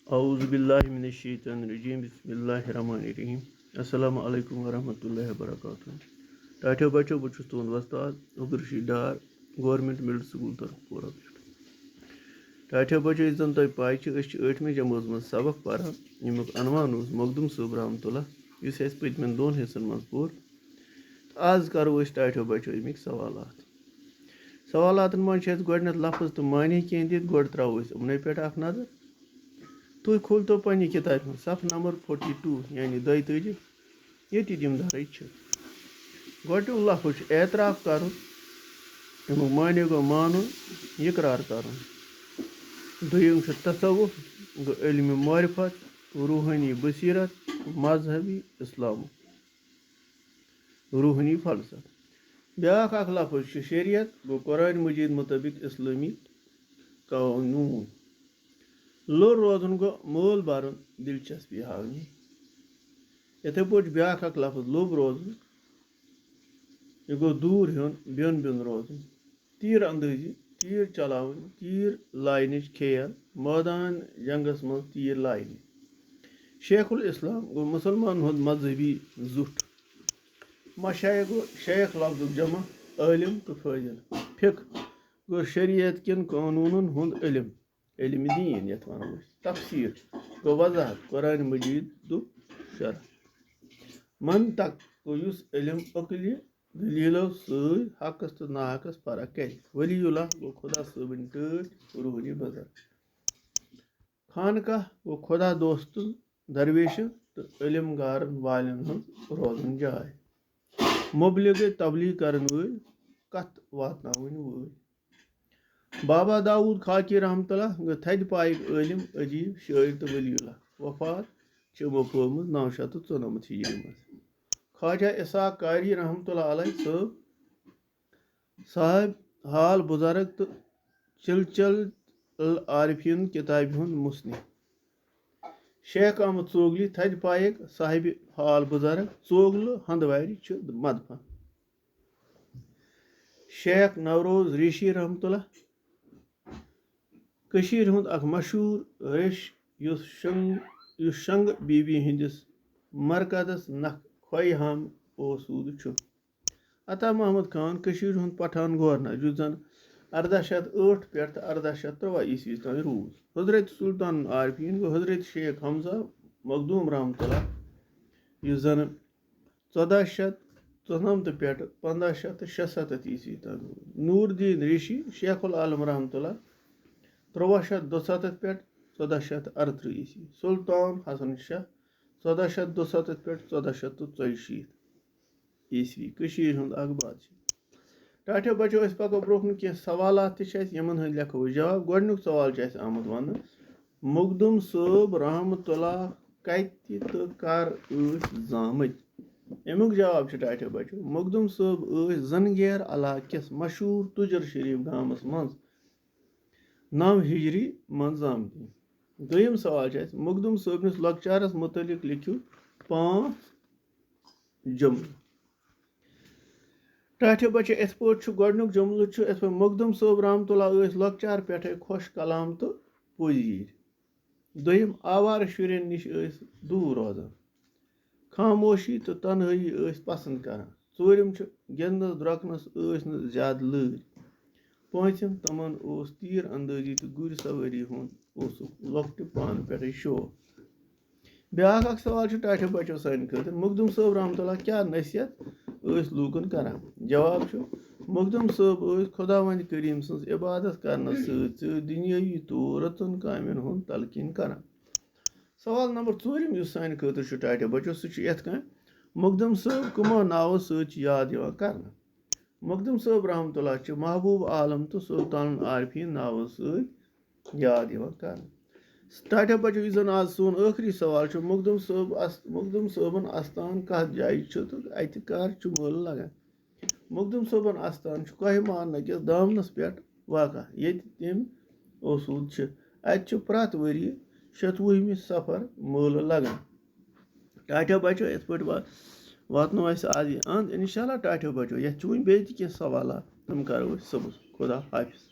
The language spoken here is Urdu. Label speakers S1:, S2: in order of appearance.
S1: اعوذ باللہ من الشیطان الرجیم بسم اللہ الرحمن الرحیم السلام علیکم ورحمۃ اللہ وبرکاتہ ٹاٹھیو بچو بہٕ چھُس تُہُنٛد وۄستاد Abdul Rashid Dar government middle school Tarakpora پٮ۪ٹھ ٹاٹھیو بچو یُس زن تۄہہِ پاے چھِ أسۍ چھِ 8مہِ جمٲژ منٛز سبق پران ییٚمیُک عنوان اوس مخدوٗم صٲب رحمتہ اللہ یُس اَسہِ پٔتمٮ۪ن 2 حصن منٛز پوٚر تہٕ آز کرو أسۍ ٹاٹھیو بچو اَمِکۍ سوالاتن منٛز چھِ اَسہِ گۄڈٕنٮ۪تھ لفظ تہٕ معنے کینٛہہ دِتھ گۄڈٕ ترٛاوو أسۍ یِمنٕے پٮ۪ٹھ اکھ نظر تُہۍ کھوٗلتو پنٛنہِ کِتابہِ منٛز صفہٕ نمبر 42 یعنی 42 ییٚتہِ یِم دَرٕے چھِ گۄڈٕنیُک لفظ چھُ اعتراف کرُن اَمیُک معنے گوٚو مانُن یقرار کرُن دوٚیِم چھُ تصوُف گوٚو علمِ معرفت روحٲنی بصیرت مذہبی اسلامُک روحٲنی فلسفہٕ بیٛاکھ اکھ لفظ چھُ شریعت گوٚو قرآنِ مجیٖد مُطٲبق اسلٲمی قونوٗن لوٚر روزُن گوٚو مٲل بَرُن دلچسپی ہاونی یِتھَے پٲٹھۍ چھُ بیٛاکھ اکھ لفظ لوٚب روزُن یہِ گوٚو دوٗر ہیوٚن بیوٚن بیوٚن روزُن تیٖر اندٲزی تیٖر چلاوٕنۍ تیٖر لاینٕچ کھیل مٲدان جنگس منٛز تیٖر لاینہِ شیخ الاسلام گوٚو مُسلمانن ہُنٛد مذہبی زُٹھ مشایخ گوٚو شیخ لفظُک جمع عٲلِم تہٕ فٲضِل فِقہ گوٚو شریعت کٮ۪ن قونوٗنن ہُنٛد علم علمِ دیٖن یتھ وَنو أسۍ تفسیٖر گوٚو وضاحت قرآنِ مجیٖدُک شرح منطق گوٚو یُس علم عقلہِ دٔلیٖلو سۭتۍ حقس تہٕ ناحقس فرق کرِ ولی اللہ گوٚو خۄدا صٲبٕنۍ ٹٲٹھۍ روحٲنی بُزرگ خانقاہ گوٚو خۄدا دوستُن درویشن تہٕ علم گارن والٮ۪ن ہٕنٛز روزن جاے مُبلِغ گٔے تبلیٖغ کرن وٲلۍ کتھ واتناوٕنۍ وٲلۍ بابا داوٗد خاکی رحمتہ اللہ گوٚو تھدِ پایِک عٲلِم ادیٖب شٲعر تہٕ ولی اللہ وفات چھِ یِمو پٲومٕژ 994 ہجری منٛز خواجہ اسحاق قاری رحمتہ اللہ علیہ صٲب صاحب حال بُزرگ تہٕ چلچل العارفیٖن کِتابہِ ہُنٛد مُصنِف شیخ احمد ژوگلی تھدِ پایِک صاحبِ حال بُزرگ ژوگلہٕ ہندوارِ چھِ مدفن شیخ نوروز ریٖشی رحمتہ اللہ کٔشیٖرِ ہُنٛد اکھ مشہوٗر ریٚش یُس شنٛگہٕ بی بی ہِنٛدِس مرکزس نکھ خۄیہِ ہم اوسوٗد چھُ عطا محمد خان کٔشیٖرِ ہُنٛد پٹھان گورنر یُس زن 1808 پٮ۪ٹھ تہٕ 1803 عیسوی تام روٗز حضرت سلطان عارفیٖن گوٚو حضرت شیخ حمزہ مخدوٗم رحمتہ اللہ یُس زن 1494 پٮ۪ٹھ 1576 عیسوی تام روٗد نوٗر دیٖن ریٖشی شیخ العالم رحمتہ اللہ 1372 پٮ۪ٹھ 1438 عیسوی سلطان حسن شاہ 1472 پٮ۪ٹھ 1444 عیسوی کٔشیٖرِ ہُنٛد اکھ بادشاہ ٹاٹھیو بچو أسۍ پکو برونٛہہ کُن کینٛہہ سوالات تہِ چھِ اَسہِ یِمن ہٕنٛدۍ لیکھو أسۍ جواب گۄڈٕنیُک سوال چھُ اَسہِ آمُت وننہٕ مخدوٗم صٲب رحمتہ اللہ کتہِ تہٕ کر ٲسۍ زامٕتۍ امیُک جواب چھُ ٹاٹھیو بچو مخدوٗم صٲب ٲسۍ زنگیر علاقہٕ کِس مشہوٗر تُجر شریٖف گامس منٛز 9 ہجری منٛز زامٕتۍ دوٚیِم سوال چھُ اَسہِ مخدوٗم صٲبنِس لۄکچارس مُتعلق لیکھِو 5 جملہٕ ٹاٹھیو بچو یِتھ پٲٹھۍ چھُ گۄڈٕنیُک جملہٕ چھُ یِتھ پٲٹھۍ مخدوٗم صٲب رحمتہ اللہ ٲسۍ لۄکچار پٮ۪ٹھے خۄش کلام تہٕ پوٚزیٖر دوٚیِم آوارٕ شُرٮ۪ن نِش ٲسۍ دوٗر روزان خاموشی تہٕ تنہٲیی ٲسۍ پسنٛد کران ژوٗرِم چھُ گِنٛدنس درٛۄکنس ٲسۍ نہٕ زیادٕ لٲرۍ پوٗنٛژِم تِمن اوس تیٖر اندٲزی تہٕ گُرۍ سوٲری ہُنٛد اوسُکھ لۄکٹہِ پانہٕ پٮ۪ٹھے شوق بیٛاکھ اکھ سوال چھُ ٹاٹھیو بچو سانہِ خٲطرٕ مخدوٗم صٲب رحمتہ اللہ کیٛاہ نصیحت ٲسۍ لوٗکن کران جواب چھُ مخدوٗم صٲب ٲسۍ خۄداوندِ کریٖم سٕنٛز عبادت کرنس سۭتۍ سۭتۍ دُنیٲیی طور رٕژن کامٮ۪ن ہُنٛد تلقیٖن کران سوال نمبر 4 یُس سانہِ خٲطرٕ چھُ ٹاٹھیو بچو سُہ چھُ یِتھ کٔنۍ مخدوٗم صٲب کٕمو ناوو سۭتۍ چھُ یاد یِوان کرنہٕ مخدوٗم صٲب رحمتہ اللہ چھُ محبوٗب عالم تہٕ سلطان العارفیٖن ناوو سۭتۍ یاد یِوان کرنہٕ ٹاٹھیو بچو یُس زن آز سون ٲخری سوال چھُ مخدوٗم صٲبن استان کتھ جایہِ چھُ تہٕ اتہِ کر چھُ مٲلہٕ لگان مخدوٗم صٲبن استان چھُ کوہِما کِس دامنس پٮ۪ٹھ واقع ییٚتہِ تٔمۍ اوسوٗد چھِ اتہِ چھُ پرٛٮ۪تھ ؤریہِ 26مہِ صفر مٲلہٕ لگان ٹاٹھیو بچو یِتھ پٲٹھۍ واتنو اَسہِ آز یہِ انٛد انشاء اللہ ٹاٹھیو بچو یتھ چھُ وۄنۍ بیٚیہِ تہِ کینٛہہ سوالات تِم کرو أسۍ صُبحس خدا حافظ